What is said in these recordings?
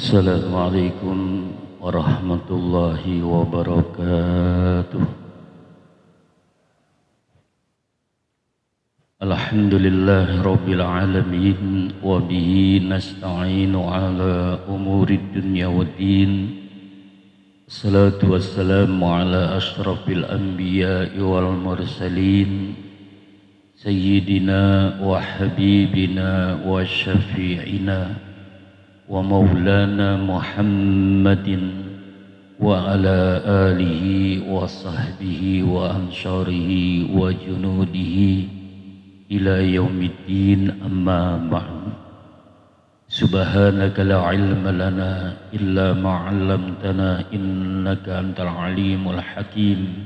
Assalamualaikum warahmatullahi wabarakatuh. Alhamdulillahi rabbil alamin wa bihi nasta'inu ala umuri dunya waddin. Salatu wassalamu ala ashrafil anbiya'i wal mursalin sayyidina wa habibina wa syafi'ina wa maulana Muhammadin wa ala alihi wa sahbihi wa ansarihi wa junudihi ila yaumiddin, amma ba'd. Subhanaka la ilma lana illa ma 'allamtana innaka antal alimul hakim.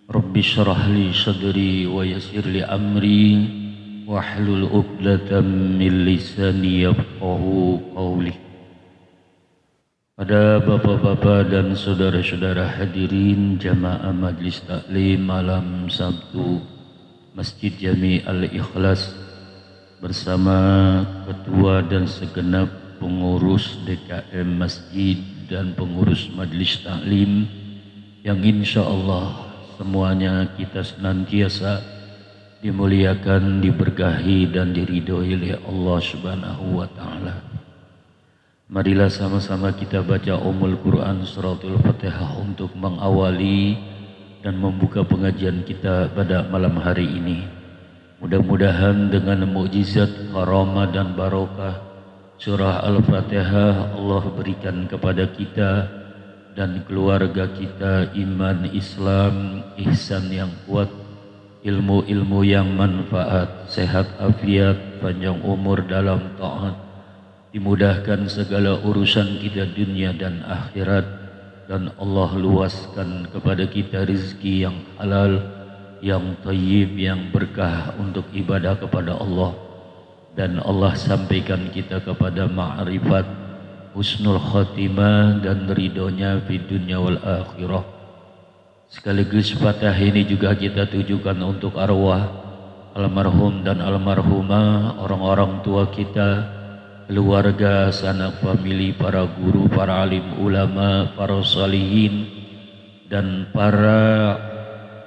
Rabbi shrah li sadri wa yassir li amri wahlul 'uqdatam min lisani yafqahu qawli. Pada bapak-bapak dan saudara-saudara hadirin jamaah Majlis Taklim malam Sabtu Masjid Jami Al-Ikhlas bersama ketua dan segenap pengurus DKM Masjid dan pengurus Majlis Taklim yang insya Allah semuanya kita senantiasa dimuliakan, diberkahi dan diridhoi oleh Allah Subhanahu wa taala. Marilah sama-sama kita baca Quran suratul Fatihah untuk mengawali dan membuka pengajian kita pada malam hari ini. Mudah-mudahan dengan mukjizat, karamah dan barokah surah Al-Fatihah Allah berikan kepada kita dan keluarga kita iman, Islam, ihsan yang kuat, ilmu-ilmu yang manfaat, sehat afiat, panjang umur dalam taat, dimudahkan segala urusan kita dunia dan akhirat, dan Allah luaskan kepada kita rezeki yang halal, yang thayyib, yang berkah untuk ibadah kepada Allah, dan Allah sampaikan kita kepada ma'rifat, husnul khatimah dan ridhonya di dunia wal akhirah. Sekaligus Fatihah ini juga kita tujukan untuk arwah almarhum dan almarhumah, orang-orang tua kita, keluarga, sanak famili, para guru, para alim ulama, para salihin, dan para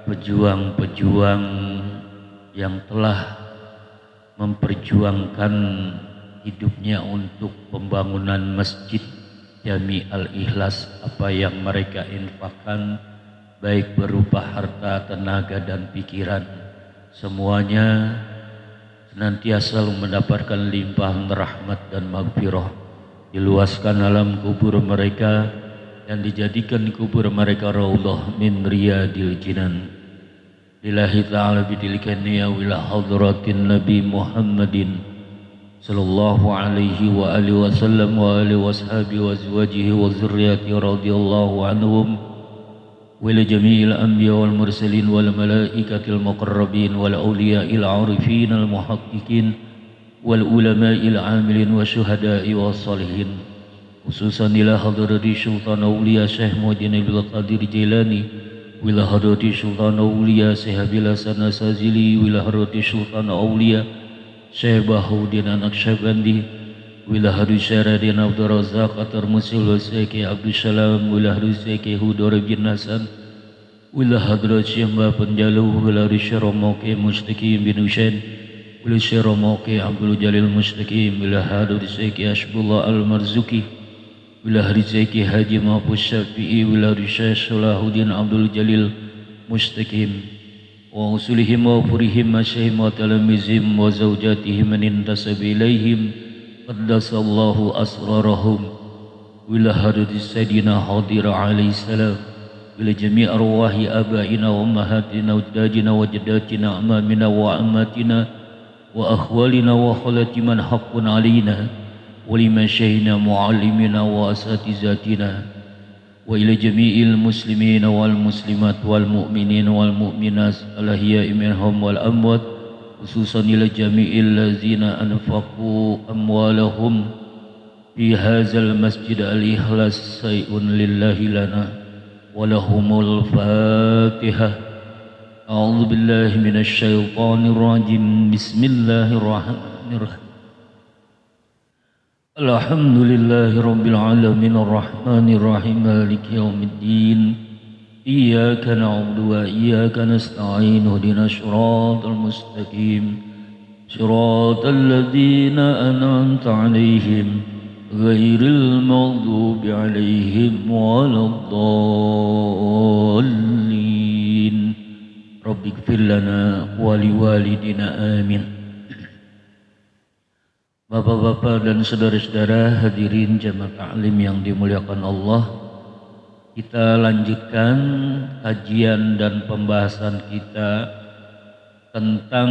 pejuang-pejuang yang telah memperjuangkan hidupnya untuk pembangunan Masjid Jami Al-Ikhlas. Apa yang mereka infakkan baik berupa harta, tenaga dan pikiran, semuanya senantiasa mendapatkan limpahan rahmat dan maghfirah. Diluaskan alam kubur mereka dan dijadikan kubur mereka raudhah min riyadil jinan. Lillahi ta'ala bidilkaniya wila hadratin Nabi Muhammadin sallallahu alaihi wa alihi wasallam wa alihi washabihi wa azwajihi wa zurriyati radhiyallahu anhum وإلى جميع الأنبياء والمرسلين والملائكة المقربين والأولياء العارفين المحققين والعلماء العاملين والشهداء والصالحين، خصوصا إلى حضرة سلطان أولياء شيخ محمد بن القادر الجيلاني وإلى حضرة سلطان أولياء شيخ أبي الحسن الشاذلي وإلى حضرة سلطان أولياء شيخ بهاءالدين النقشبندي وإلى حضرة شيخ عبد الرزاق الترمذي وشيخ عبد السلام وإلى حضرة شيخ هدور بن حسن وإلى حضرة شيخ Penjalu وإلى شيخ Romoke Mustaqim bin Husain وإلى شيخ Romoke Abdul Jalil Mustaqim وإلى حضرة شيخ Hasbullah Al-Marzuki وإلى حضرة شيخ Haji Mahfuz Syafi'i وإلى شيخ Salahuddin Abdul Jalil Mustaqim wa usulihim wa furihim masyayhim wa talamizim wa zawjatihim man intasab ilaihim qaddasallahu asrarahum wila hadis Sayyidina Hadir alaihi salam wila jami' arwahi abaina wa ummahatina wa ajdadina wa jaddatina amamina wa ammatina wa akhwalina wa khalati man haqqun alaina wa liman syahina muallimina wa asatizatina wa ila jami'il muslimina wal muslimat wal mu'minin wal mu'minat al-ahya'i minhum wal amwat, khususan ila jami'il lazina anfaqu amwalahum fi hadzal masjid al-ikhlas say'un lillahi lana wa lahumul fatihah. A'udzu billahi minasy syaithanir rajim. Bismillahirrahmanirrahim. Alhamdulillahi rabbil alamin arrahmanir rahim maliki yaumiddin. Iyyaka na'budu wa iyyaka nasta'in ihdinas siratal mustaqim. Siratal ladzina an'amta 'alaihim ghairil maghdubi 'alaihim waladdallin. Rabbighfir lana wa liwalidina amin. Bapak-bapak dan saudara-saudara hadirin jamaah taklim yang dimuliakan Allah, kita lanjutkan kajian dan pembahasan kita tentang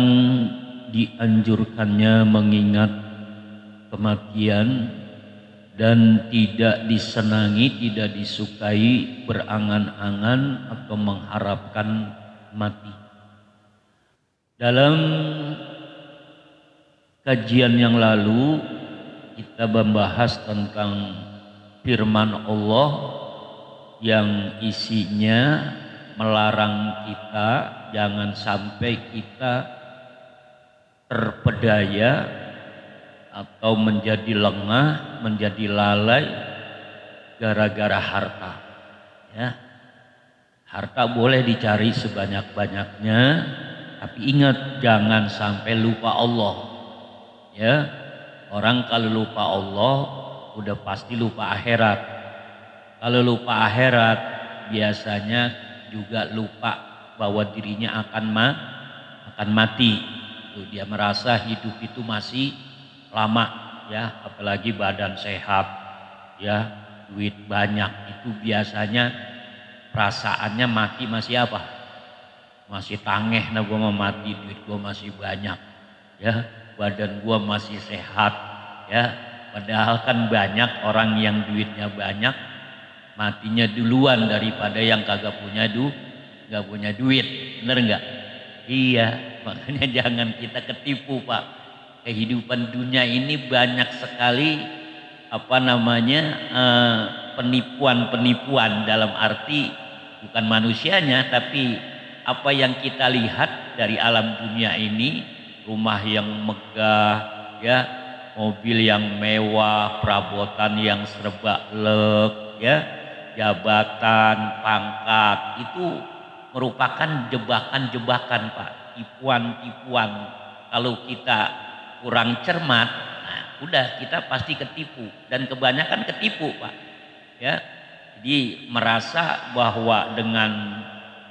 dianjurkannya mengingat kematian dan tidak disenangi, tidak disukai berangan-angan atau mengharapkan mati. Dalam kajian yang lalu kita membahas tentang firman Allah yang isinya melarang kita jangan sampai kita terpedaya atau menjadi lengah, menjadi lalai gara-gara harta. Ya. Harta boleh dicari sebanyak-banyaknya, tapi ingat jangan sampai lupa Allah. Ya, orang kalau lupa Allah udah pasti lupa akhirat. Kalau lupa akhirat biasanya juga lupa bahwa dirinya akan mati. Tuh, dia merasa hidup itu masih lama, ya, apalagi badan sehat, ya, duit banyak, itu biasanya perasaannya mati masih apa? Masih tangeh, nah gua mau mati, duit gua masih banyak, ya. Badan gua masih sehat, ya, padahal kan banyak orang yang duitnya banyak matinya duluan daripada yang kagak punya duit, bener nggak? Iya, makanya jangan kita ketipu, Pak. Kehidupan dunia ini banyak sekali penipuan-penipuan, dalam arti bukan manusianya tapi apa yang kita lihat dari alam dunia ini. Rumah yang megah, ya, mobil yang mewah, perabotan yang serba lek, ya, jabatan, pangkat, itu merupakan jebakan-jebakan, Pak, tipuan-tipuan. Kalau kita kurang cermat, nah udah kita pasti ketipu, dan kebanyakan ketipu, Pak, ya. Jadi merasa bahwa dengan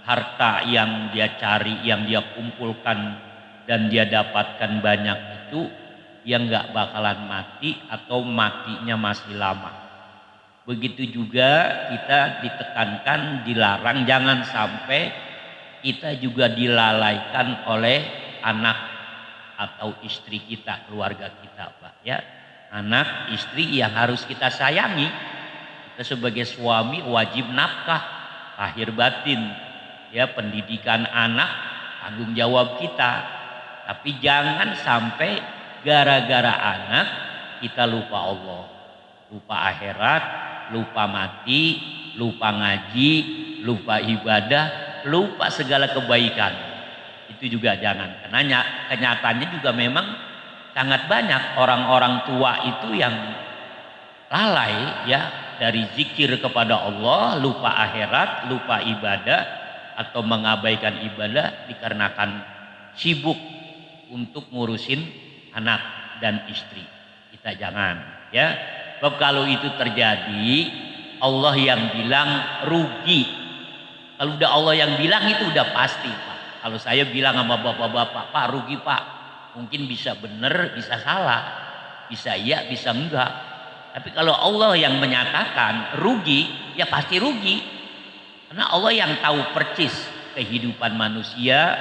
harta yang dia cari, yang dia kumpulkan dan dia dapatkan banyak itu, dia nggak bakalan mati atau matinya masih lama. Begitu juga kita ditekankan, dilarang jangan sampai kita juga dilalaikan oleh anak atau istri kita, keluarga kita, Pak, ya. Anak, istri yang harus kita sayangi. Kita sebagai suami wajib nafkah lahir batin, ya, pendidikan anak tanggung jawab kita. Tapi jangan sampai gara-gara anak kita lupa Allah, lupa akhirat, lupa mati, lupa ngaji, lupa ibadah, lupa segala kebaikan. Itu juga jangan. Karena kenyataannya juga memang sangat banyak orang-orang tua itu yang lalai, ya, dari zikir kepada Allah, lupa akhirat, lupa ibadah atau mengabaikan ibadah dikarenakan sibuk untuk ngurusin anak dan istri. Kita jangan, ya. Sebab kalau itu terjadi, Allah yang bilang rugi. Kalau udah Allah yang bilang itu udah pasti, Pak. Kalau saya bilang sama bapak-bapak, Pak, rugi, Pak, mungkin bisa bener, bisa salah, bisa iya, bisa enggak. Tapi kalau Allah yang menyatakan rugi, ya pasti rugi. Karena Allah yang tahu persis kehidupan manusia,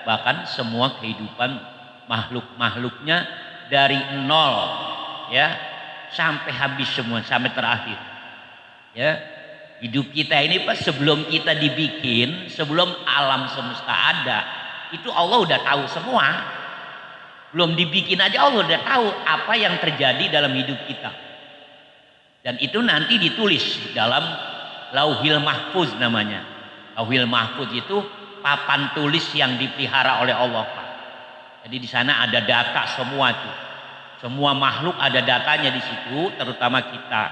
bahkan semua kehidupan makhluk-makhluknya dari nol, ya, sampai habis semua, sampai terakhir, ya. Hidup kita ini, Pak, sebelum kita dibikin, sebelum alam semesta ada, itu Allah udah tahu semua. Belum dibikin aja Allah udah tahu apa yang terjadi dalam hidup kita, dan itu nanti ditulis dalam Lauhil Mahfuz namanya. Lauhil Mahfuz itu papan tulis yang dipelihara oleh Allah, Pak. Jadi di sana ada data semua tuh. Semua makhluk ada datanya di situ, terutama kita.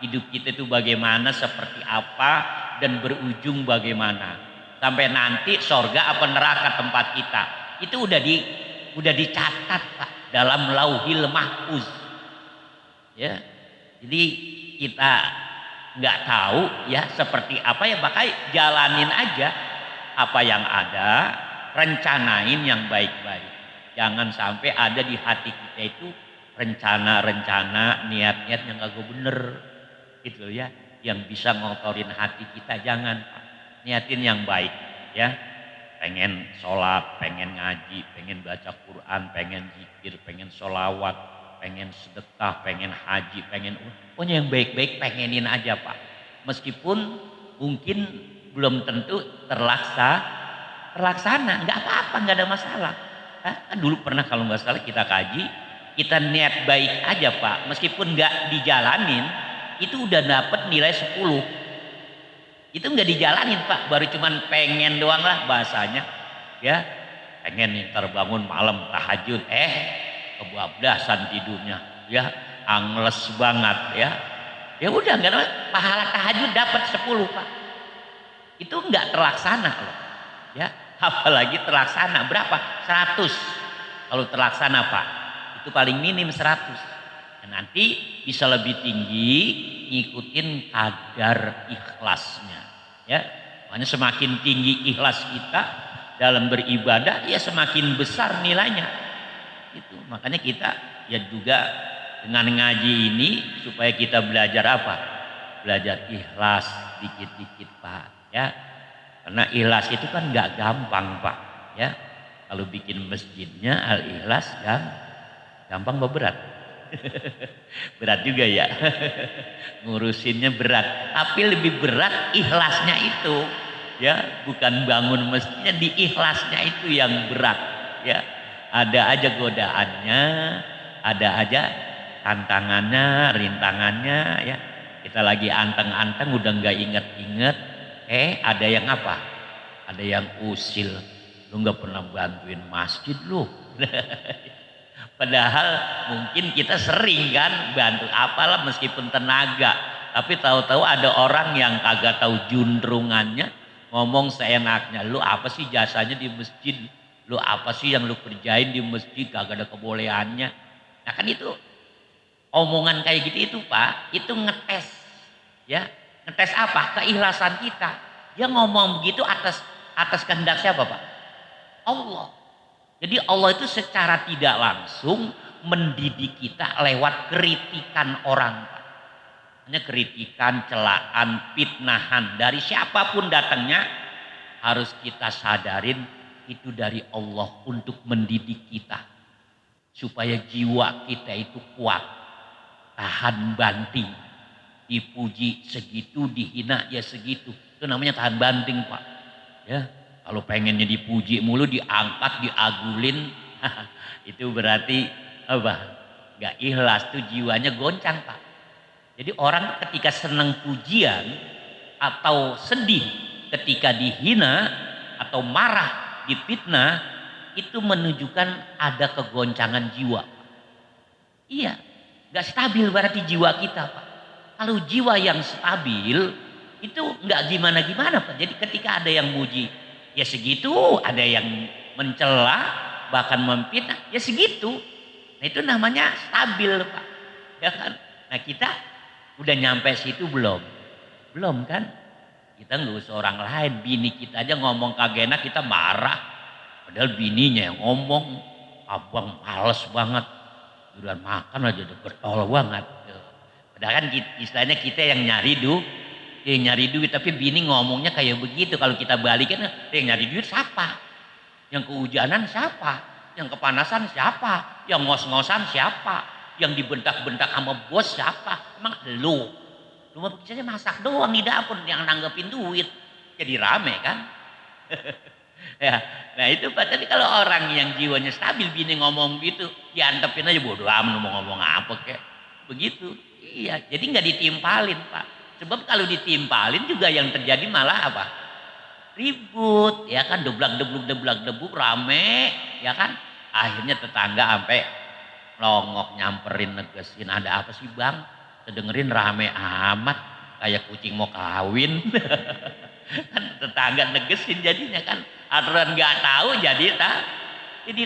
Hidup kita itu bagaimana, seperti apa, dan berujung bagaimana. Sampai nanti sorga apa neraka tempat kita. Itu udah dicatat Pak dalam Lauhil Mahfuz. Ya. Jadi kita nggak tahu ya seperti apa ya, makanya jalanin aja apa yang ada, rencanain yang baik-baik. Jangan sampai ada di hati kita itu rencana-rencana, niat-niat yang kagak bener gitu ya, yang bisa ngotorin hati kita. Jangan Pak. Niatin yang baik ya, pengen sholat, pengen ngaji, pengen baca Quran, pengen zikir, pengen sholawat, pengen sedekah, pengen haji, pengen pokoknya yang baik-baik pengenin aja Pak. Meskipun mungkin belum tentu terlaksana, nggak apa-apa, nggak ada masalah. Kan dulu pernah kalau nggak salah kita kaji, kita niat baik aja Pak, meskipun nggak dijalanin, itu udah dapet nilai 10. Itu nggak dijalanin Pak, baru cuman pengen doang lah bahasanya. Ya, pengen nih terbangun malam tahajud, kebablasan tidurnya, ya, angles banget ya. Ya udah nggak ada pahala tahajud dapat 10 Pak. Itu nggak terlaksana loh. Ya, apalagi terlaksana berapa? 100. Kalau terlaksana Pak, itu paling minim 100. Dan nanti bisa lebih tinggi ngikutin kadar ikhlasnya. Ya, makanya semakin tinggi ikhlas kita dalam beribadah, ya semakin besar nilainya. Itu makanya kita ya juga dengan ngaji ini supaya kita belajar apa? Belajar ikhlas dikit-dikit Pak. Ya, karena ikhlas itu kan nggak gampang Pak. Ya, kalau bikin masjidnya Al-Ikhlas gampang apa berat? Berat juga ya. Ngurusinnya berat, tapi lebih berat ikhlasnya itu. Ya, bukan bangun masjidnya, di ikhlasnya itu yang berat. Ya, ada aja godaannya, ada aja tantangannya, rintangannya. Ya, kita lagi anteng-anteng udah nggak inget-inget, ada yang apa? Ada yang usil. Lu nggak pernah bantuin masjid lu. Padahal mungkin kita sering kan bantu apalah meskipun tenaga, tapi tahu-tahu ada orang yang kagak tahu juntrungannya ngomong seenaknya, lu apa sih jasanya di masjid, lu apa sih yang lu kerjain di masjid, kagak ada kebolehannya. Nah kan itu omongan kayak gitu itu Pak, itu ngetes ya, ngetes apa? Keikhlasan kita. Dia ngomong begitu atas kehendak siapa Pak? Allah. Jadi Allah itu secara tidak langsung mendidik kita lewat kritikan orang. Hanya kritikan, celaan, fitnahan dari siapapun datangnya, harus kita sadarin itu dari Allah untuk mendidik kita. Supaya jiwa kita itu kuat, tahan banting. Dipuji segitu, dihina ya segitu. Itu namanya tahan banting Pak. Ya. Kalau pengennya dipuji mulu, diangkat, diagulin, itu berarti apa? Gak ikhlas, tuh jiwanya goncang Pak. Jadi orang ketika senang pujian atau sedih ketika dihina atau marah, difitnah, itu menunjukkan ada kegoncangan jiwa. Iya, gak stabil berarti jiwa kita Pak. Kalau jiwa yang stabil itu gak gimana-gimana Pak. Jadi ketika ada yang muji, ya segitu, ada yang mencela bahkan memfitnah, ya segitu. Nah itu namanya stabil Pak. Ya kan? Nah kita udah nyampe situ belum? Belum kan? Kita nggak usah orang lain, bini kita aja ngomong kagak enak kita marah. Padahal bininya yang ngomong, abang males banget, duluan makan aja udah getol banget. Padahal kan istilahnya kita yang nyari duit, tapi bini ngomongnya kayak begitu. Kalau kita balikin, yang nyari duit siapa? Yang kehujanan siapa? Yang kepanasan siapa? Yang ngos-ngosan siapa? Yang dibentak-bentak sama bos siapa? Emang lu mah biasanya masak doang di dapur, yang nanggepin duit. Jadi rame kan? Ya, nah itu Pak. Tapi kalau orang yang jiwanya stabil, bini ngomong gitu, diantepin aja, bodo amat mau ngomong apa kek. Begitu. Iya, jadi nggak ditimpalin Pak. Sebab kalau ditimpalin juga yang terjadi malah apa? Ribut, ya kan, deblak debluk rame, ya kan. Akhirnya tetangga sampai longok nyamperin negesin, ada apa sih bang? Dengerin rame amat, kayak kucing mau kawin. Kan tetangga negesin jadinya kan, aturan nggak tahu jadi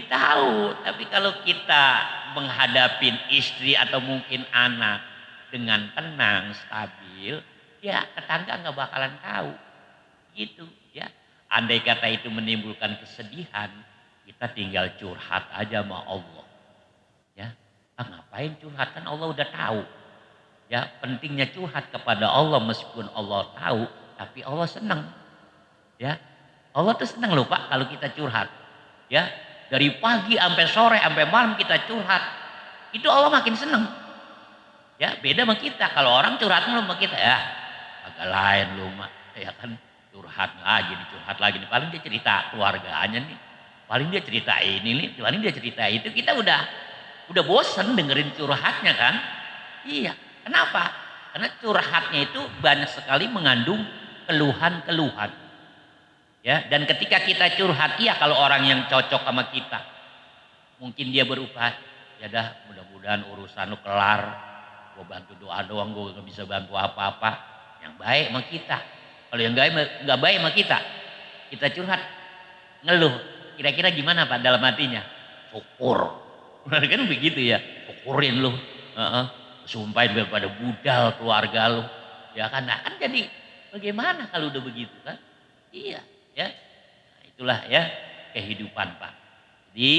tahu. Tapi kalau kita menghadapi istri atau mungkin anak dengan tenang, stabil, ya tetangga nggak bakalan tahu. Gitu ya. Andai kata itu menimbulkan kesedihan, kita tinggal curhat aja sama Allah. Ya, ngapain curhat, kan Allah udah tahu. Ya, pentingnya curhat kepada Allah meskipun Allah tahu, tapi Allah senang. Ya, Allah tuh senang loh Pak kalau kita curhat. Ya, dari pagi sampai sore sampai malam kita curhat, itu Allah makin senang. Ya, beda sama kita. Kalau orang curhat mulu sama kita, ya agak lain lu mak. Ya kan, curhat lagi nih. Paling dia cerita keluarganya nih. Paling dia cerita ini nih, paling dia cerita itu. Kita udah bosen dengerin curhatnya kan? Iya. Kenapa? Karena curhatnya itu banyak sekali mengandung keluhan-keluhan. Ya, dan ketika kita curhat, iya kalau orang yang cocok sama kita, mungkin dia berupaya, ya dah mudah-mudahan urusan lu kelar, gue bantu doa doang, gue gak bisa bantu apa-apa. Yang baik sama kita. Kalau yang nggak baik sama kita curhat, ngeluh. Kira-kira gimana Pak dalam hatinya? Syukur. Kan begitu ya, syukurin lu. Sumpahin daripada budal keluarga lu. Ya kan, nah, kan jadi bagaimana kalau udah begitu kan? Iya, ya. Nah, itulah ya kehidupan Pak. Jadi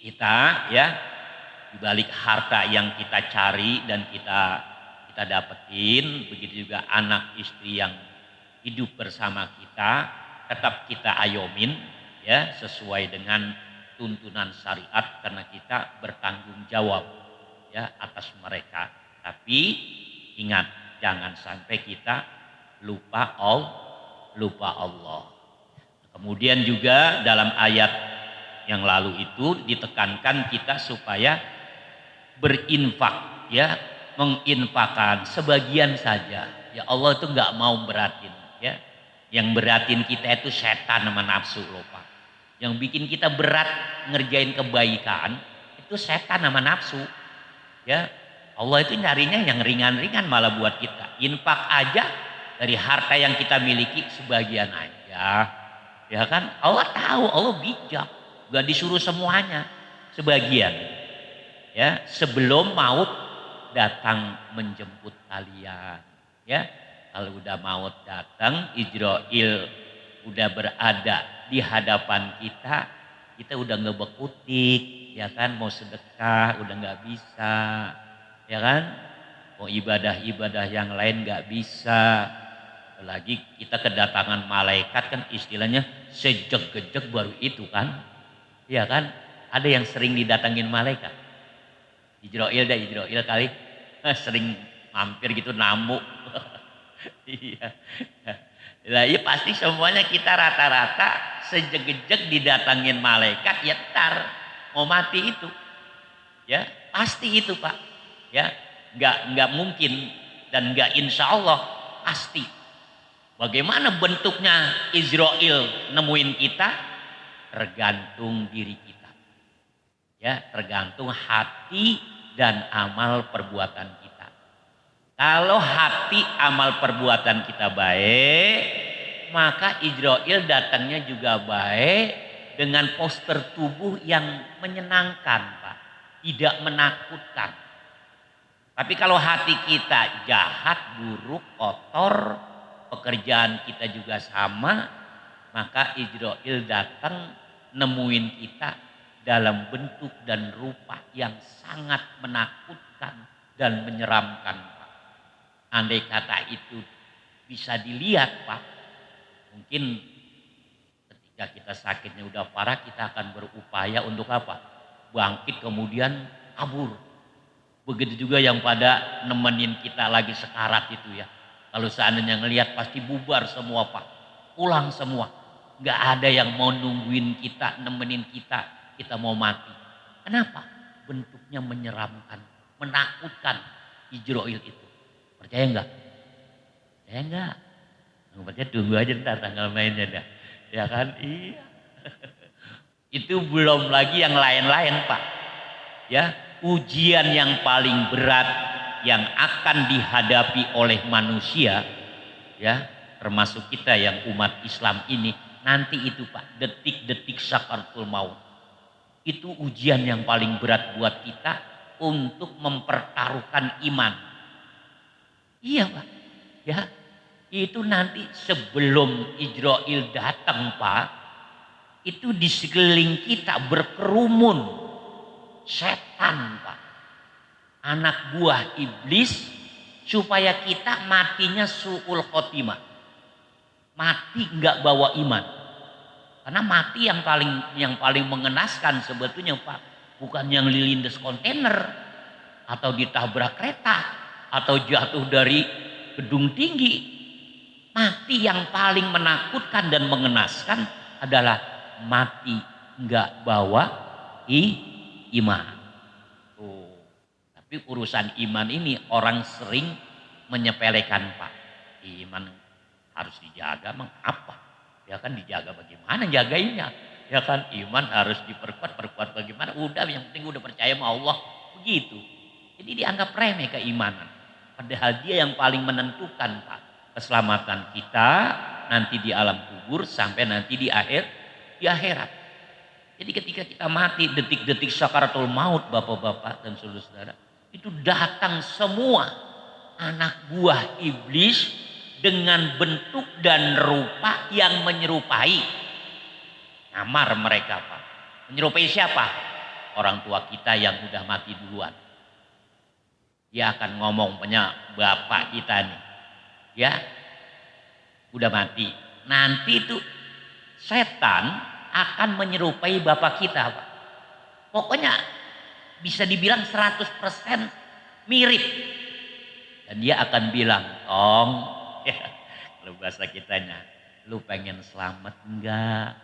kita ya di balik harta yang kita cari dan kita dapetin, begitu juga anak istri yang hidup bersama kita, tetap kita ayomin ya sesuai dengan tuntunan syariat karena kita bertanggung jawab ya atas mereka. Tapi ingat, jangan sampai kita lupa Allah. Kemudian juga dalam ayat yang lalu itu ditekankan kita supaya berinfak ya, menginfakkan sebagian saja. Ya Allah itu nggak mau beratin ya. Yang beratin kita itu setan sama nafsu loh Pak. Yang bikin kita berat ngerjain kebaikan itu setan sama nafsu. Ya, Allah itu nyarinya yang ringan-ringan malah buat kita. Infak aja dari harta yang kita miliki sebagian aja. Ya kan? Allah tahu, Allah bijak. Gak disuruh semuanya, sebagian. Ya, sebelum maut datang menjemput kalian. Ya, kalau udah maut datang, Ijrail udah berada di hadapan kita udah ngebekutik, ya kan, mau sedekah udah nggak bisa, ya kan, mau ibadah-ibadah yang lain nggak bisa, apalagi kita kedatangan malaikat kan istilahnya sejeg-gejeg baru itu kan, ya kan, ada yang sering didatangin malaikat, Ijrail kali sering mampir gitu namu. Iya. Lah iya pasti semuanya kita rata-rata sejeg-jeg didatangin malaikat ya tar mau mati itu. Ya, pasti itu Pak. Ya, nggak mungkin dan nggak insya Allah pasti. Bagaimana bentuknya Israel nemuin kita? Tergantung diri kita. Ya, tergantung hati dan amal perbuatan kita. Kalau hati amal perbuatan kita baik, maka Ijrail datangnya juga baik dengan postur tubuh yang menyenangkan, Pak. Tidak menakutkan. Tapi kalau hati kita jahat, buruk, kotor, pekerjaan kita juga sama, maka Ijrail datang nemuin kita dalam bentuk dan rupa yang sangat menakutkan dan menyeramkan, Pak. Andai kata itu bisa dilihat Pak, mungkin ketika kita sakitnya udah parah kita akan berupaya untuk apa? Bangkit kemudian kabur. Begitu juga yang pada nemenin kita lagi sekarat itu ya. Kalau seandainya ngelihat pasti bubar semua Pak, pulang semua. Gak ada yang mau nungguin kita, nemenin kita mau mati. Kenapa? Bentuknya menyeramkan, menakutkan Ijrail itu. Percaya enggak? Percaya enggak? Nggak percaya tunggu aja ntar tanggal mainnya dah. Ya kan? Iya. Itu belum lagi yang lain-lain Pak. Ya, ujian yang paling berat yang akan dihadapi oleh manusia, ya, termasuk kita yang umat Islam ini, nanti itu Pak, detik-detik sakaratul maut. Itu ujian yang paling berat buat kita untuk mempertaruhkan iman. Iya Pak, ya. Itu nanti sebelum Ijrail datang Pak, itu di sekeliling kita berkerumun setan Pak. Anak buah iblis supaya kita matinya su'ul khotimah. Mati nggak bawa iman. Karena mati yang paling mengenaskan sebetulnya Pak, bukan yang lilindes kontainer atau ditabrak kereta atau jatuh dari gedung tinggi. Mati yang paling menakutkan dan mengenaskan adalah mati nggak bawa iman. Tuh. Tapi urusan iman ini orang sering menyepelekan Pak. Iman harus dijaga, mengapa? Ya kan dijaga bagaimana jagainya? Ya kan iman harus perkuat bagaimana? Udah yang penting udah percaya sama Allah. Begitu. Jadi dianggap remeh keimanan. Padahal dia yang paling menentukan Pak. Keselamatan kita nanti di alam kubur sampai nanti di akhirat. Jadi ketika kita mati detik-detik sakaratul maut Bapak-bapak dan saudara-saudara, itu datang semua anak buah iblis dengan bentuk dan rupa yang menyerupai. Nyamar mereka Pak. Menyerupai siapa? Orang tua kita yang udah mati duluan. Dia akan ngomong punya bapak kita nih. Ya, udah mati. Nanti itu setan akan menyerupai bapak kita Pak. Pokoknya bisa dibilang 100% mirip. Dan dia akan bilang, Tong, ya, kalau bahasa kitanya, lu pengen selamat enggak?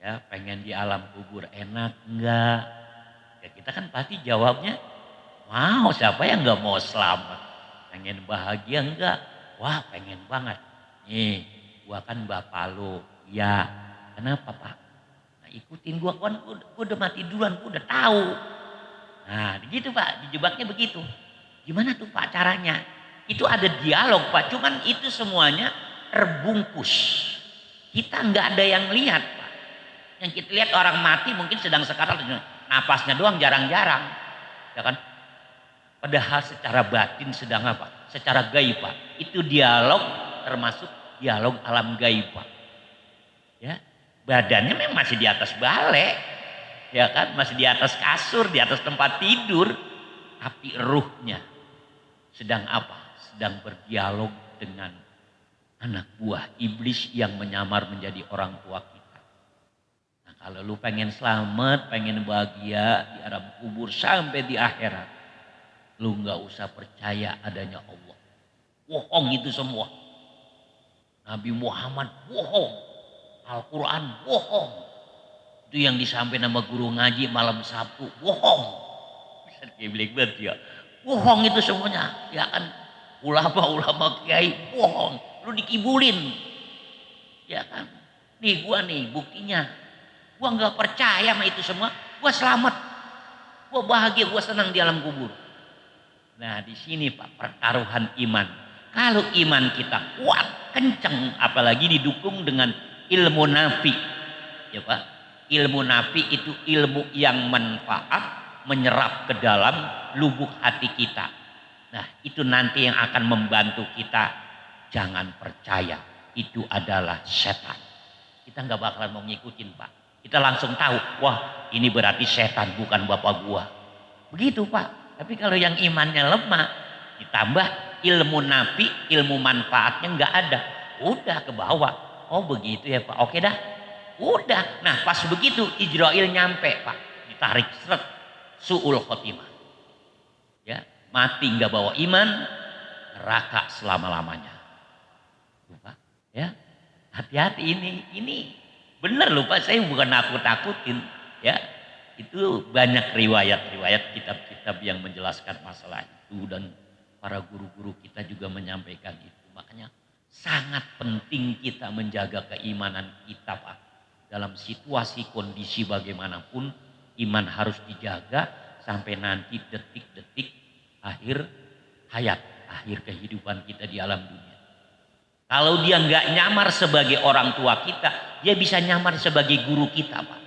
Ya, pengen di alam kubur enak enggak? Ya kita kan pasti jawabnya, mau, siapa yang enggak mau selamat? Pengen bahagia enggak? Wah pengen banget. Nih, gua kan bapak lu. Ya, kenapa Pak? Nah, ikutin gua kan, gua udah mati duluan, gua udah tahu. Nah, gitu Pak, dijebaknya begitu. Gimana tuh Pak caranya? Itu ada dialog Pak, cuman itu semuanya terbungkus. Kita nggak ada yang lihat Pak. Yang kita lihat orang mati mungkin sedang sekarang napasnya doang jarang-jarang, ya kan? Padahal secara batin sedang apa? Secara gaib Pak. Itu dialog termasuk dialog alam gaib Pak. Ya, badannya memang masih di atas balai, ya kan? Masih di atas kasur, di atas tempat tidur, tapi ruhnya sedang apa? Sedang berdialog dengan anak buah iblis yang menyamar menjadi orang tua kita. Nah, kalau lu pengen selamat, pengen bahagia di alam kubur sampai di akhirat, lu nggak usah percaya adanya Allah. Bohong itu semua. Nabi Muhammad bohong. Al-Quran bohong. Itu yang disampaikan sama guru ngaji malam Sabtu bohong. Bisa dibilang banget ya. Bohong itu semuanya. Ya kan ulama-ulama kiai bohong. Lu dikibulin. Ya kan. Nih gua nih buktinya. Gua nggak percaya sama itu semua. Gua selamat. Gua bahagia, gua senang di alam kubur. Nah di sini Pak pertaruhan iman. Kalau iman kita kuat, kenceng, apalagi didukung dengan ilmu nafi, ya Pak. Ilmu nafi itu ilmu yang manfaat menyerap ke dalam lubuk hati kita. Nah itu nanti yang akan membantu kita. Jangan percaya itu adalah setan. Kita nggak bakalan mau ngikutin Pak. Kita langsung tahu, wah ini berarti setan bukan bapak gua. Begitu Pak. Tapi kalau yang imannya lemah, ditambah ilmu nafi, ilmu manfaatnya nggak ada, udah ke bawah. Oh begitu ya Pak, oke dah. Udah, nah pas begitu Ijrail nyampe Pak, ditarik seret, su'ul khotimah. Ya, mati nggak bawa iman, neraka selama-lamanya. Lupa, ya hati-hati ini bener loh Pak, saya bukan nakut-nakutin, ya. Itu banyak riwayat-riwayat kitab-kitab yang menjelaskan masalah itu dan para guru-guru kita juga menyampaikan itu. Makanya sangat penting kita menjaga keimanan kita Pak. Dalam situasi kondisi bagaimanapun iman harus dijaga sampai nanti detik-detik akhir hayat, akhir kehidupan kita di alam dunia. Kalau dia nggak nyamar sebagai orang tua kita, dia bisa nyamar sebagai guru kita, Pak.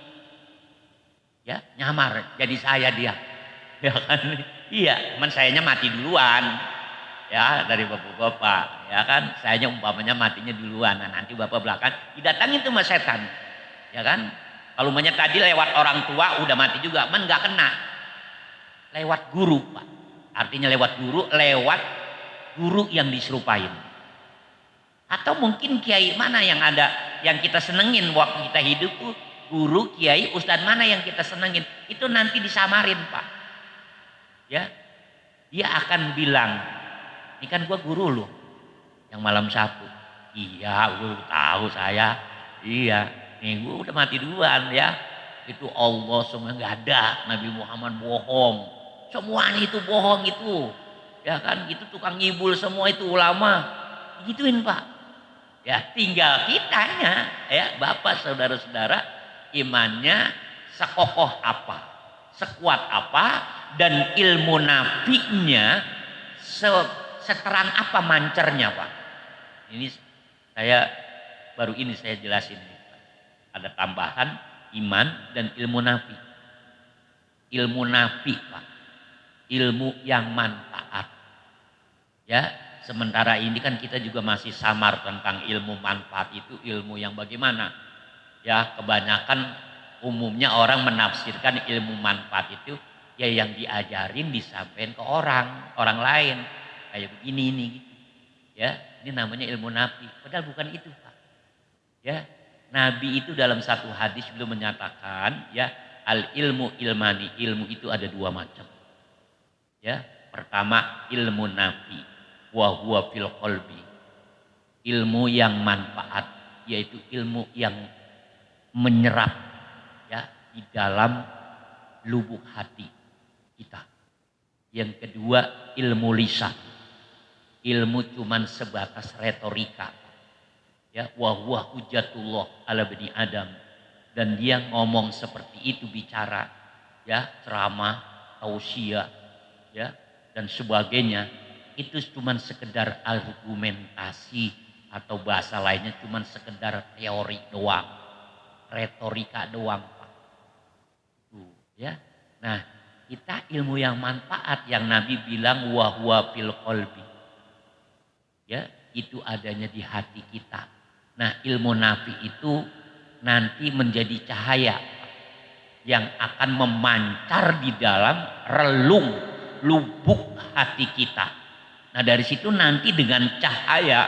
Ya, nyamar jadi saya dia. Ya kan? Iya, cuman sayanya mati duluan. Ya, dari bapak-bapak. Ya kan? Sayanya umpamanya matinya duluan. Nah, nanti bapak belakang didatangin tuh sama setan. Ya kan? Kalau umpamanya tadi lewat orang tua udah mati juga, man nggak kena. Lewat guru, Pak. Artinya lewat guru yang diserupain. Atau mungkin kiai mana yang ada yang kita senengin waktu kita hidup tuh, guru, kiai, ustadz mana yang kita senengin, itu nanti disamarin, Pak. Ya, dia akan bilang, ini kan gua guru lo yang malam Sabtu. Iya, gua tahu saya. Iya, nih gua udah mati duluan ya. Itu Allah semua nggak ada, Nabi Muhammad bohong, semuanya itu bohong itu. Ya kan, itu tukang ngibul semua itu ulama. Gituin, Pak. Ya, tinggal kitanya, ya Bapak saudara-saudara, imannya sekokoh apa, sekuat apa, dan ilmu nafinya seterang apa mancernya, Pak. Ini baru ini saya jelasin. Ada tambahan iman dan ilmu nafi. Ilmu nafi, Pak. Ilmu yang manfaat. Ya, sementara ini kan kita juga masih samar tentang ilmu manfaat itu ilmu yang bagaimana. Ya, kebanyakan umumnya orang menafsirkan ilmu manfaat itu ya yang diajarin disampaikan ke orang lain. Kayak begini ini gitu. Ya, ini namanya ilmu nafi. Padahal bukan itu, Pak. Ya, Nabi itu dalam satu hadis belum menyatakan ya al ilmu ilmani, ilmu itu ada dua macam. Ya, pertama ilmu nafi. Wa huwa fil qalbi, ilmu yang manfaat, yaitu ilmu yang menyerap ya di dalam lubuk hati kita. Yang kedua ilmu lisan, ilmu cuman sebatas retorika ya, wa huwa hujjatullah ala bani Adam, dan dia ngomong seperti itu, bicara ya, ceramah, tausiah ya dan sebagainya. Itu cuma sekedar argumentasi atau bahasa lainnya cuma sekedar teori doang, retorika doang, Pak. Tuh, ya. Nah, kita ilmu yang manfaat yang Nabi bilang wa huwa fil qalbi. Ya, itu adanya di hati kita. Nah, ilmu nafi itu nanti menjadi cahaya yang akan memancar di dalam relung lubuk hati kita. Nah, dari situ nanti dengan cahaya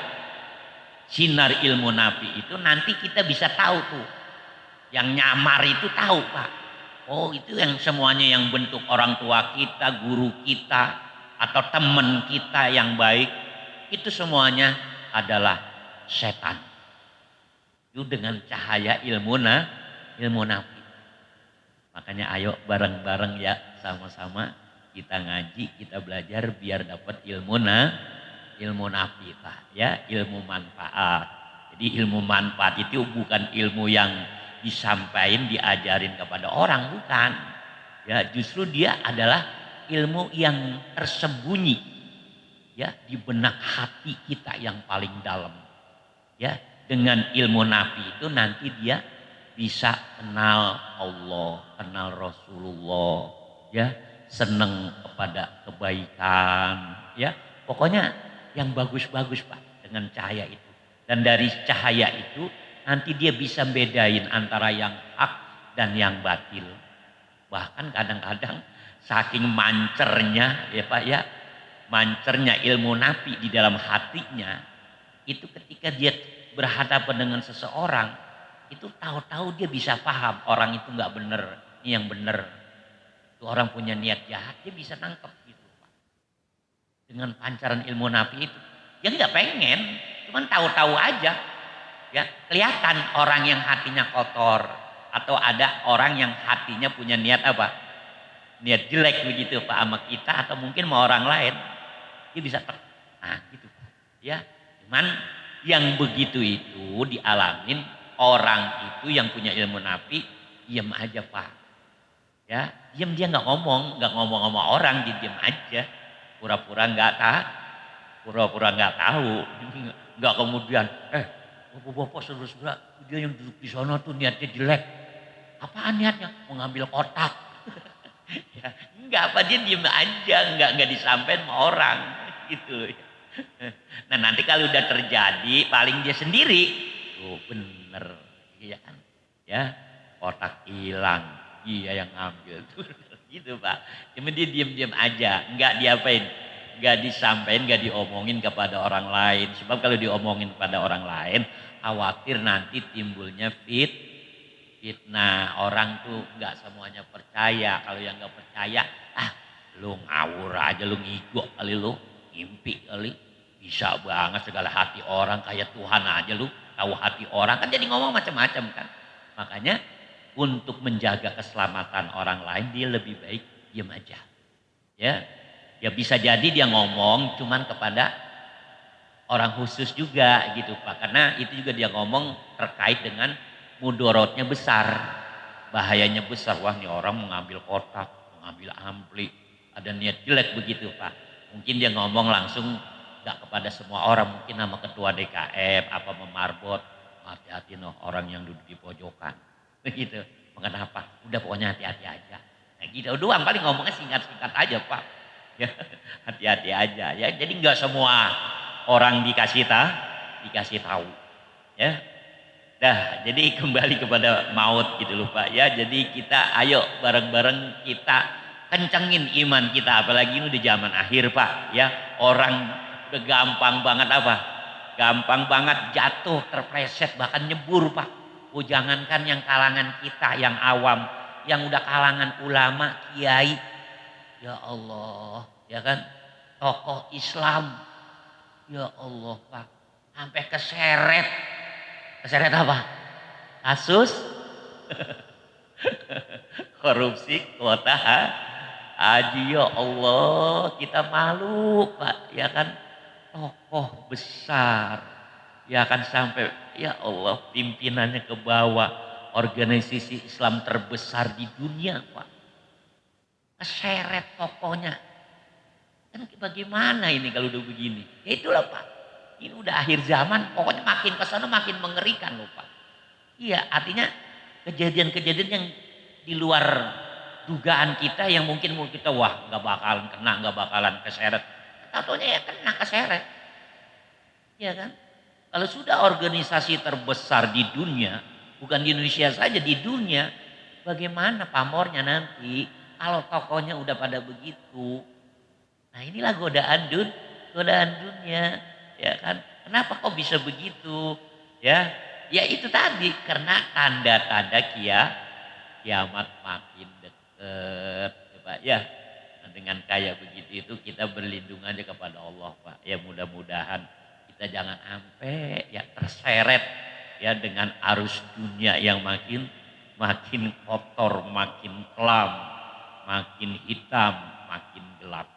sinar ilmu nafi itu nanti kita bisa tahu tuh. Yang nyamar itu tahu, Pak. Oh, itu yang semuanya yang bentuk orang tua kita, guru kita, atau teman kita yang baik. Itu semuanya adalah setan. Itu dengan cahaya ilmu nafi. Makanya ayo bareng-bareng ya, sama-sama kita ngaji, kita belajar biar dapat ilmu nafi, Pak, ya, ilmu manfaat. Jadi ilmu manfaat itu bukan ilmu yang disampaikan, diajarin kepada orang, bukan. Ya, justru dia adalah ilmu yang tersembunyi ya di benak hati kita yang paling dalam. Ya, dengan ilmu nafi itu nanti dia bisa kenal Allah, kenal Rasulullah, ya, seneng kepada kebaikan, ya, pokoknya yang bagus-bagus, Pak, dengan cahaya itu. Dan dari cahaya itu nanti dia bisa bedain antara yang hak dan yang batil. Bahkan kadang-kadang saking mancernya, ya Pak ya, mancernya ilmu nafi di dalam hatinya, itu ketika dia berhadapan dengan seseorang, itu tahu-tahu dia bisa paham orang itu nggak bener, ini yang bener. Orang punya niat jahat, dia bisa nangkep gitu, Pak. Dengan pancaran ilmu nafi itu. Dia nggak pengen, cuman tahu-tahu aja. Ya, kelihatan orang yang hatinya kotor atau ada orang yang hatinya punya niat apa? Niat jelek begitu, Pak, sama kita atau mungkin sama orang lain. Dia bisa nah gitu, Pak. Ya, cuman yang begitu itu dialamin orang itu yang punya ilmu nafi, diam aja, Pak. Ya, diam dia nggak ngomong sama orang, dia diam aja. Pura-pura nggak tahu, pura-pura nggak tahu. Nggak kemudian, bapak-bapak saudara-saudara, dia yang duduk di sana tuh niatnya jelek. Apaan niatnya? Mau ngambil kotak. Ya, enggak apa dia diem aja, enggak disampaikan sama orang gitu. Nah nanti kalau udah terjadi paling dia sendiri, tuh bener, iya kan? Ya kotak hilang, iya yang ngambil tuh gitu pak. Cuma dia diem-diem aja, enggak diapain, enggak disampaikan, enggak diomongin kepada orang lain. Sebab kalau diomongin kepada orang lain, khawatir nanti timbulnya fitnah. Orang tuh nggak semuanya percaya. Kalau yang nggak percaya, lu ngawur aja, lu ngigo kali, lu ngimpi kali. Bisa banget segala hati orang, kayak Tuhan aja lu tahu hati orang, kan jadi ngomong macam-macam kan. Makanya untuk menjaga keselamatan orang lain dia lebih baik diam aja. Ya, ya bisa jadi dia ngomong cuman kepada orang khusus juga gitu Pak. Karena itu juga dia ngomong terkait dengan mudorotnya besar. Bahayanya besar. Wah ini orang mengambil kotak, mengambil ampli. Ada niat jelek begitu Pak. Mungkin dia ngomong langsung gak kepada semua orang. Mungkin nama ketua DKM, apa memarbot. Hati-hati noh orang yang duduk di pojokan. Begitu. Kenapa? Udah pokoknya hati-hati aja. Nah gitu doang, paling ngomongnya singkat-singkat aja Pak. Ya, hati-hati aja ya. Jadi nggak semua orang dikasih tahu ya. Dah, jadi kembali kepada maut gitu loh Pak ya. Jadi kita ayo bareng-bareng kita kencengin iman kita, apalagi ini di zaman akhir Pak ya. Orang udah gampang banget apa? Gampang banget jatuh, terpleset, bahkan nyebur Pak. Oh jangankan yang kalangan kita yang awam, yang udah kalangan ulama, kiai, ya Allah, ya kan? Tokoh Islam, ya Allah Pak, sampai keseret. Keseret apa? Kasus korupsi kuota haji, ya Allah, kita malu Pak, ya kan? Tokoh besar, ya kan sampai, ya Allah, pimpinannya ke bawah, organisasi Islam terbesar di dunia Pak. Keseret tokohnya. Kan bagaimana ini kalau udah begini? Ya itulah Pak. Ini udah akhir zaman, pokoknya makin ke sana makin mengerikan loh Pak. Iya, artinya kejadian-kejadian yang di luar dugaan kita yang mungkin kita wah nggak bakalan kena, nggak bakalan keseret. Tatonya ya kena keseret. Iya kan? Kalau sudah organisasi terbesar di dunia, bukan di Indonesia saja, di dunia, bagaimana pamornya nanti kalau tokohnya udah pada begitu. Nah inilah godaan dunia, ya kan? Kenapa kok bisa begitu? Ya, ya itu tadi karena tanda-tanda kiamat makin dekat, ya Pak. Ya, nah, dengan kayak begitu itu kita berlindung aja kepada Allah, Pak. Ya mudah-mudahan kita jangan sampai ya terseret ya dengan arus dunia yang makin kotor, makin kelam, makin hitam, makin gelap.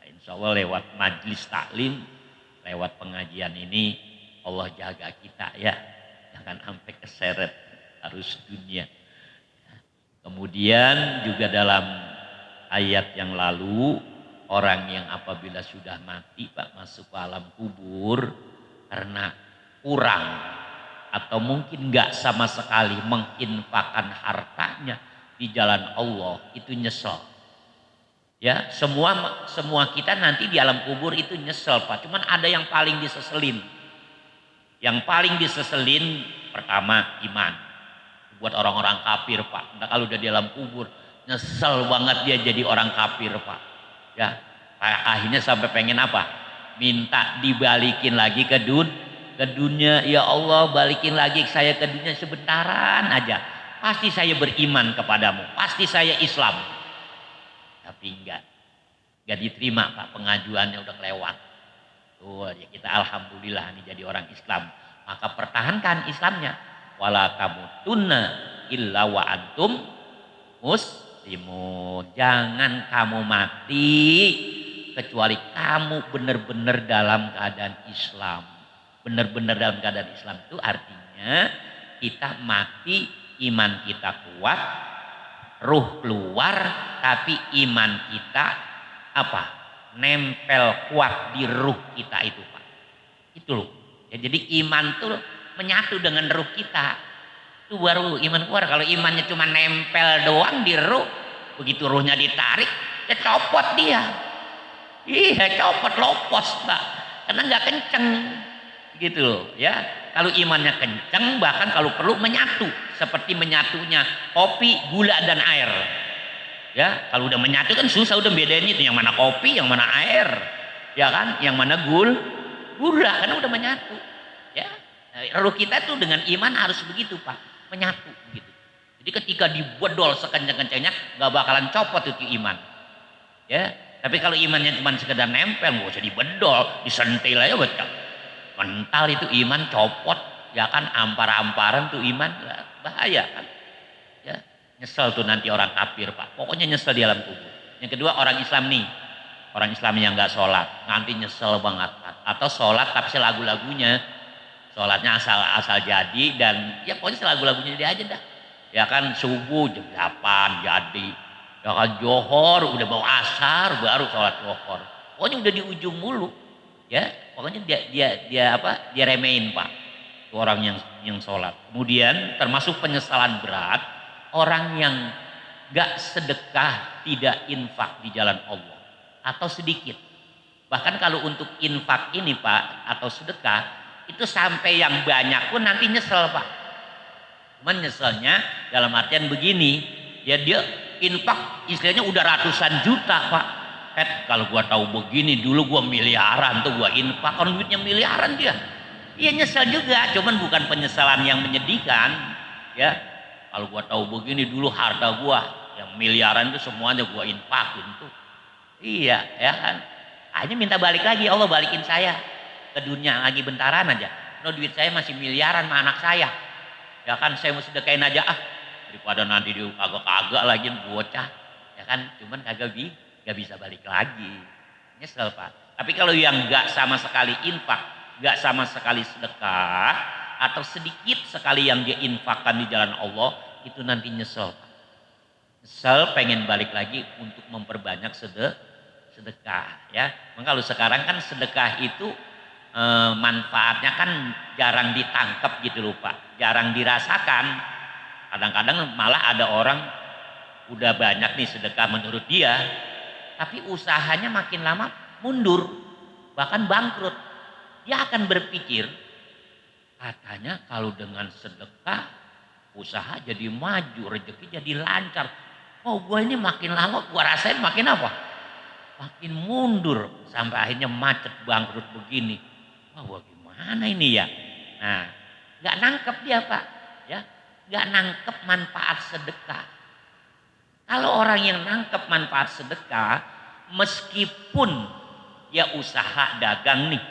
Insya Allah lewat majlis taklim, lewat pengajian ini Allah jaga kita ya, jangan sampai keseret arus dunia. Kemudian juga dalam ayat yang lalu, orang yang apabila sudah mati Pak masuk ke alam kubur karena kurang atau mungkin nggak sama sekali menginfakkan hartanya di jalan Allah itu nyesel. Ya, semua kita nanti di alam kubur itu nyesel Pak. Cuman ada yang paling diseselin. Yang paling diseselin pertama iman. Buat orang-orang kafir Pak. Nah, kalau udah di alam kubur nyesel banget dia jadi orang kafir Pak. Ya, akhirnya sampai pengen apa? Minta dibalikin lagi ke dunia. Ya Allah, balikin lagi saya ke dunia sebentaran aja. Pasti saya beriman kepadamu. Pasti saya Islam. Tapi enggak diterima Pak, pengajuannya udah kelewat. Tuh ya kita alhamdulillah nih jadi orang Islam. Maka pertahankan Islamnya. Wala tamutunna illa wa antum muslimun. Jangan kamu mati kecuali kamu benar-benar dalam keadaan Islam. Benar-benar dalam keadaan Islam itu artinya kita mati iman kita kuat, ruh keluar tapi iman kita apa? Nempel kuat di ruh kita itu Pak. Itu loh. Ya, jadi iman tuh menyatu dengan ruh kita. Itu baru iman keluar. Kalau imannya cuma nempel doang di ruh, begitu ruhnya ditarik, ya copot dia. Iya, copot lopos Pak. Karena nggak kenceng. Gitu loh ya. Kalau imannya kenceng bahkan kalau perlu menyatu seperti menyatunya kopi, gula dan air. Ya, kalau udah menyatu kan susah udah bedain itu yang mana kopi, yang mana air. Ya kan? Yang mana gula karena udah menyatu. Ya. Ruh kita tuh dengan iman harus begitu, Pak. Menyatu gitu. Jadi ketika dibedol sekencang-kencangnya nggak bakalan copot itu iman. Ya. Tapi kalau imannya cuma sekedar nempel, nggak usah dibedol, disentil aja betul. Mental itu iman copot, ya kan ampar-amparan tuh iman bahaya kan. Ya, nyesel tuh nanti orang kafir Pak. Pokoknya nyesel di alam kubur. Yang kedua orang Islam nih, orang Islam yang nggak sholat, nanti nyesel banget Pak. Atau sholat tapi lagu-lagunya, sholatnya asal jadi dan ya pokoknya lagu-lagunya dia aja dah. Ya kan subuh jam 8 jadi, ya kan johor udah mau asar baru sholat johor. Pokoknya udah di ujung mulu. Ya pokoknya dia remehin Pak itu orang yang sholat. Kemudian termasuk penyesalan berat orang yang gak sedekah, tidak infak di jalan Allah atau sedikit. Bahkan kalau untuk infak ini Pak atau sedekah itu sampai yang banyak pun nanti nyesel Pak. Cuman nyeselnya dalam artian begini, ya dia infak istilahnya udah ratusan juta Pak. Kalau gua tahu begini dulu gua miliaran tuh gua infak, kan duitnya miliaran dia. Iya nyesel juga, cuman bukan penyesalan yang menyedihkan, ya. Kalau gua tahu begini dulu harta gua yang miliaran itu semuanya gua infakin tuh. Iya, ya kan. Hanya minta balik lagi, Allah balikin saya ke dunia lagi bentaran aja. No duit saya masih miliaran sama anak saya. Ya kan saya mesti sedekain aja daripada nanti dia kagak-kagak lagi bocah. Ya kan, cuman kagak bisa balik lagi. Nyesel Pak. Tapi kalau yang nggak sama sekali infak, nggak sama sekali sedekah, atau sedikit sekali yang dia infakkan di jalan Allah, itu nanti nyesel Pak. Nyesel pengen balik lagi untuk memperbanyak sedekah. Ya. Kalau sekarang kan sedekah itu manfaatnya kan jarang ditangkap gitu loh Pak. Jarang dirasakan. Kadang-kadang malah ada orang udah banyak nih sedekah menurut dia, tapi usahanya makin lama mundur, bahkan bangkrut. Dia akan berpikir, katanya kalau dengan sedekah usaha jadi maju, rezeki jadi lancar. Oh gue ini makin lama gue rasain makin apa? Makin mundur sampai akhirnya macet bangkrut begini. Wah gue gimana ini ya? Nah, nggak nangkep dia Pak, ya, nggak nangkep manfaat sedekah. Kalau orang yang nangkep manfaat sedekah, meskipun dia usaha dagang nih,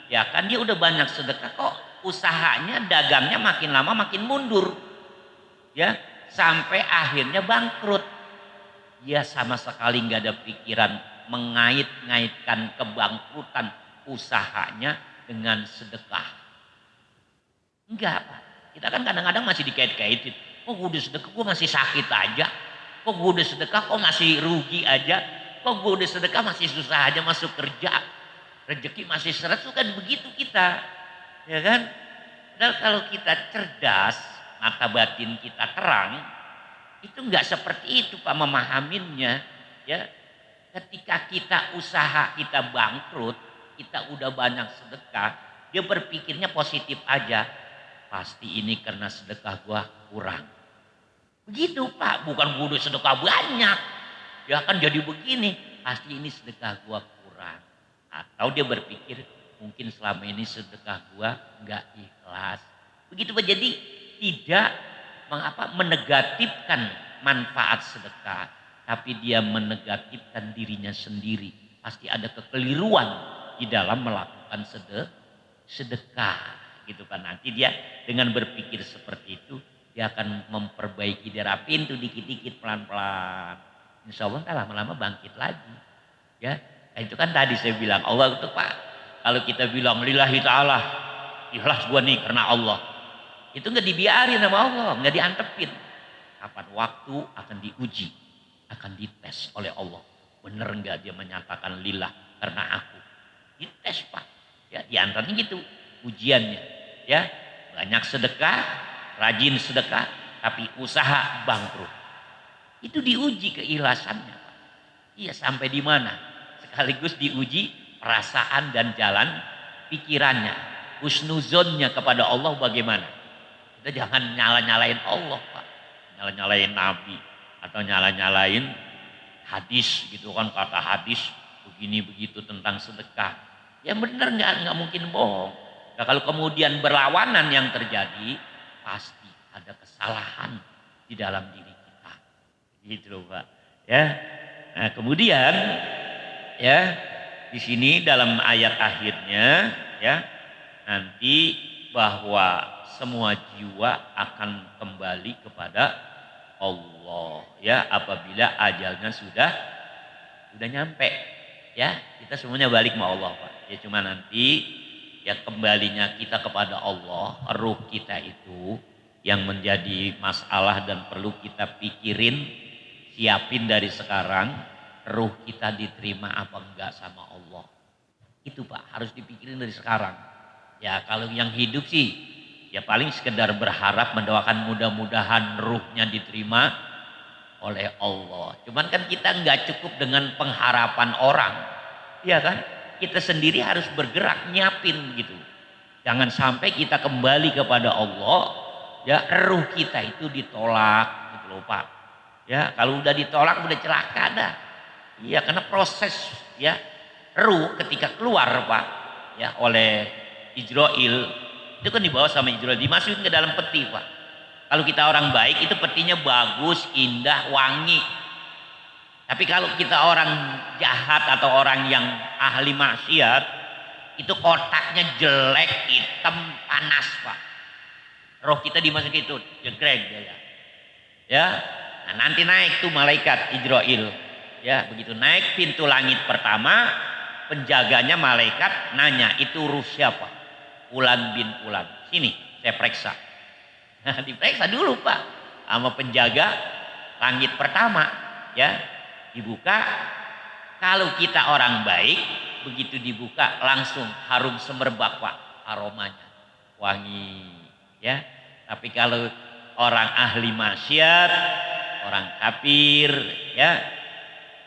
ya kan dia udah banyak sedekah kok usahanya dagangnya makin lama makin mundur, ya sampai akhirnya bangkrut. Dia sama sekali nggak ada pikiran mengait-ngaitkan kebangkrutan usahanya dengan sedekah. Enggak Pak. Kita kan kadang-kadang masih dikait-kaitin. Oh gue udah sedekah gue masih sakit aja. Kok gue udah sedekah kok masih rugi aja. Kok gue udah sedekah masih susah aja masuk kerja. Rezeki masih seret, kan begitu kita. Ya kan? Dan kalau kita cerdas, mata batin kita terang, itu nggak seperti itu Pak memahaminya. Ya, ketika kita usaha kita bangkrut, kita udah banyak sedekah, dia berpikirnya positif aja. Pasti ini karena sedekah gua kurang. Begitu Pak, bukan gua udah sedekah banyak. Ya kan jadi begini, pasti ini sedekah gua kurang. Atau dia berpikir mungkin selama ini sedekah gua nggak ikhlas. Begitu Pak, jadi tidak menegatifkan manfaat sedekah, tapi dia menegatifkan dirinya sendiri. Pasti ada kekeliruan di dalam melakukan sedekah. Gitu Pak, nanti dia dengan berpikir seperti itu, dia akan memperbaiki, dia rapiin tuh dikit-dikit pelan-pelan. Insya Allah lama-lama bangkit lagi. Ya, itu kan tadi saya bilang Allah itu Pak, kalau kita bilang lillahi ta'ala, ikhlas gua nih karena Allah, itu nggak dibiarin sama Allah, nggak diantepin. kapan waktu akan diuji, akan dites oleh Allah. Benar enggak dia menyatakan lillah karena aku? Dites Pak. Ya, di antaranya gitu ujiannya. Ya, banyak sedekah, rajin sedekah, tapi usaha bangkrut. Itu diuji keikhlasannya Pak. Iya, sampai di mana? Sekaligus diuji perasaan dan jalan pikirannya. Husnuzonnya kepada Allah bagaimana? Kita jangan nyala-nyalain Allah Pak. Nyala-nyalain Nabi. Atau nyala-nyalain hadis gitu kan. Kata hadis begini begitu tentang sedekah. Ya benar nggak mungkin bohong. Nah, kalau kemudian berlawanan yang terjadi, pasti ada kesalahan di dalam diri kita. Gitu loh Pak. Ya. Nah, kemudian ya di sini dalam ayat akhirnya ya nanti bahwa semua jiwa akan kembali kepada Allah ya apabila ajalnya sudah nyampe ya kita semuanya balik sama Allah Pak ya cuma nanti ya kembalinya kita kepada Allah ruh kita itu yang menjadi masalah dan perlu kita pikirin siapin dari sekarang ruh kita diterima apa enggak sama Allah itu Pak harus dipikirin dari sekarang ya kalau yang hidup sih ya paling sekedar berharap mendoakan mudah-mudahan ruhnya diterima oleh Allah. Cuman kan kita nggak cukup dengan pengharapan orang, ya kan? Kita sendiri harus bergerak nyiapin gitu. Jangan sampai kita kembali kepada Allah, ya ruh kita itu ditolak, gitu loh Pak. Ya kalau udah ditolak udah celaka dah. Iya karena proses ya ruh ketika keluar Pak, ya oleh Israel itu kan dibawa sama Israel dimasukin ke dalam peti Pak. Kalau kita orang baik itu petinya bagus, indah, wangi. Tapi kalau kita orang jahat atau orang yang ahli maksiat, itu kotaknya jelek, hitam, panas Pak. Roh kita dimasukin itu, jegreng ya. Ya, nah, nanti naik tuh malaikat Israel. Ya, begitu naik pintu langit pertama, penjaganya malaikat nanya, itu ruh siapa? Fulan bin Fulan. Sini, saya periksa. Nah, diperiksa dulu Pak sama penjaga langit pertama ya dibuka kalau kita orang baik begitu dibuka langsung harum semerbak Pak aromanya wangi ya tapi kalau orang ahli maksiat orang kafir ya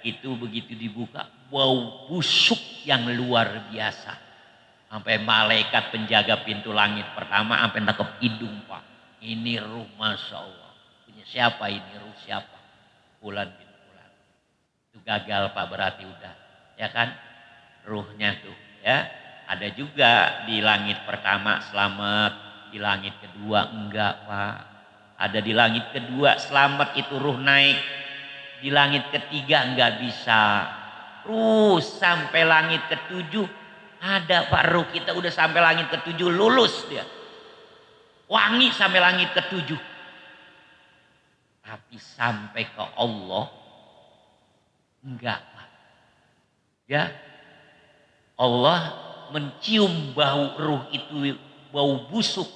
itu begitu dibuka bau busuk yang luar biasa sampai malaikat penjaga pintu langit pertama sampai nangkep hidung Pak ini ruh Masya Allah. Punya siapa ini ruh siapa? Fulan bin Fulan. Itu gagal Pak berarti udah. Ya kan? Ruhnya tuh. Ya. Ada juga di langit pertama selamat. Di langit kedua enggak Pak. Ada di langit kedua selamat itu ruh naik. Di langit ketiga enggak bisa. Terus sampai langit ketujuh. Ada Pak ruh kita udah sampai langit ketujuh lulus dia. Wangi sampai langit ketujuh. Tapi sampai ke Allah enggak Pak. Ya. Allah mencium bau ruh itu bau busuk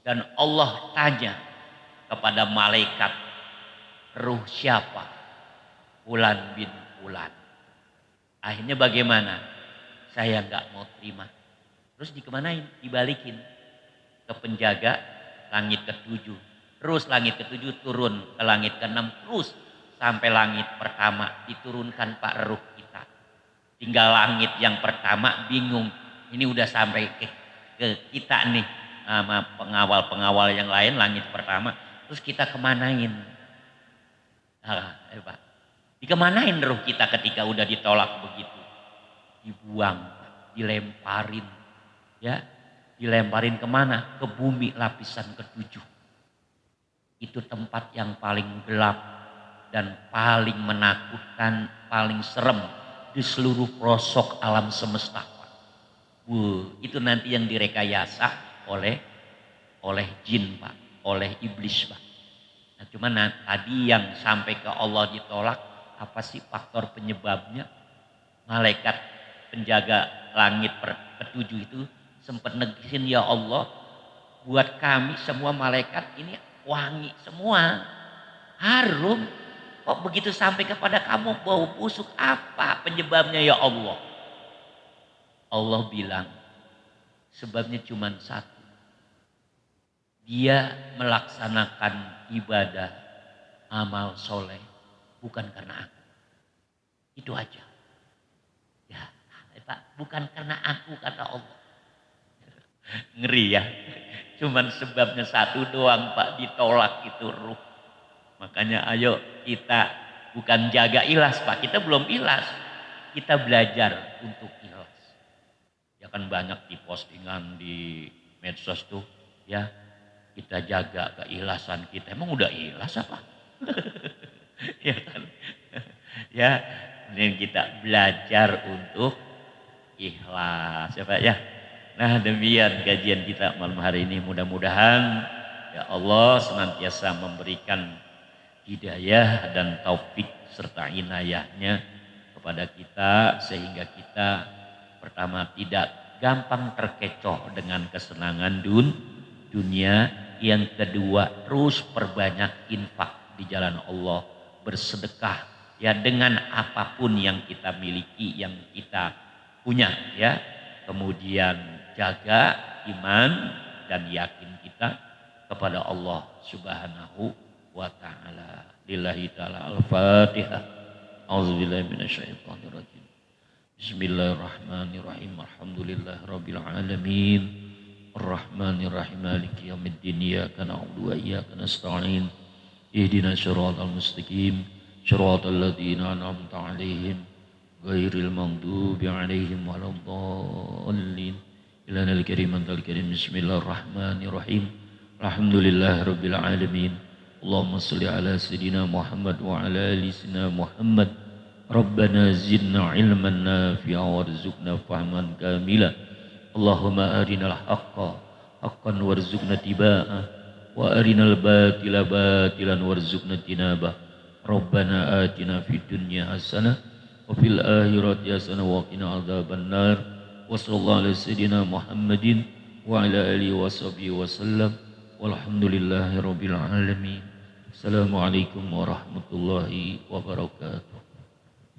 dan Allah tanya kepada malaikat ruh siapa? Fulan bin Fulan. Akhirnya bagaimana? Saya enggak mau terima. Terus dikemanain? Dibalikin ke penjaga langit ketujuh. Terus langit ketujuh turun ke langit keenam. Terus sampai langit pertama diturunkan Pak ruh kita. Tinggal langit yang pertama bingung. Ini udah sampai ke kita nih. Sama pengawal-pengawal yang lain langit pertama. Terus kita kemanain? Pak. Dikemanain ruh kita ketika udah ditolak begitu? Dibuang, dilemparin. Ya, dilemparin kemana? Ke bumi lapisan ketujuh. Itu tempat yang paling gelap dan paling menakutkan, paling serem di seluruh pelosok alam semesta. Itu nanti yang direkayasa oleh jin Pak, oleh iblis Pak. Nah, cuman tadi yang sampai ke Allah ditolak, apa sih faktor penyebabnya? Malaikat penjaga langit ketujuh itu sempat negisin, ya Allah buat kami semua malaikat ini wangi semua. Harum. Kok begitu sampai kepada kamu bau busuk? Apa penyebabnya ya Allah? Allah bilang, sebabnya cuma satu. Dia melaksanakan ibadah, amal soleh, bukan karena aku. Itu aja. Ya, Pak, bukan karena aku, kata Allah. Ngeri ya. Cuman sebabnya satu doang, Pak, ditolak itu ruh. Makanya ayo kita bukan jaga ikhlas, Pak. Kita belum ikhlas. Kita belajar untuk ikhlas. Ya kan banyak di postingan di medsos tuh, ya. Kita jaga keikhlasan kita. Emang udah ikhlas apa? Ya kan? Ya, dan kita belajar untuk ikhlas, ya Pak ya. Nah, demikian kajian kita malam hari ini, mudah-mudahan ya Allah senantiasa memberikan hidayah dan taufik serta inayahnya kepada kita sehingga kita pertama tidak gampang terkecoh dengan kesenangan dunia, yang kedua terus perbanyak infak di jalan Allah, bersedekah ya dengan apapun yang kita miliki, yang kita punya ya. Kemudian jaga iman dan yakin kita kepada Allah Subhanahu wa ta'ala. Lillahi ta'ala al-Fatihah. A'udzubillahi minasyaitonirrajim. Bismillahirrahmanirrahim. Alhamdulillah rabbil alamin. Ar-Rahmanirrahim. Maliki yaumiddin. Iyyaka na'budu wa iyyaka nasta'in. Ihdinas siratal mustaqim. Siratal ladzina an'amta 'alaihim ghairil maghdubi 'alaihim waladdallin. Ilanal karim antal karim. Bismillahirrahmanirrahim. Alhamdulillahirabbil alamin. Allahumma shalli ala sayidina Muhammad wa ala ali sayidina Muhammad. Rabbana zidna ilman nafi'a warzuqna fahman kamila. Allahumma arinal haqqa haqqan warzuqna tiba'ah wa arinal batila batilan warzuqna tinabah. Rabbana atina fid dunya hasanah wa fil akhirati hasanah wa qina adzabannar. Wa sallallahu ala sayyidina Muhammadin wa ala alihi wa sahbihi wa sallam. Walhamdulillahi rabbil alamin. Assalamualaikum warahmatullahi wabarakatuh.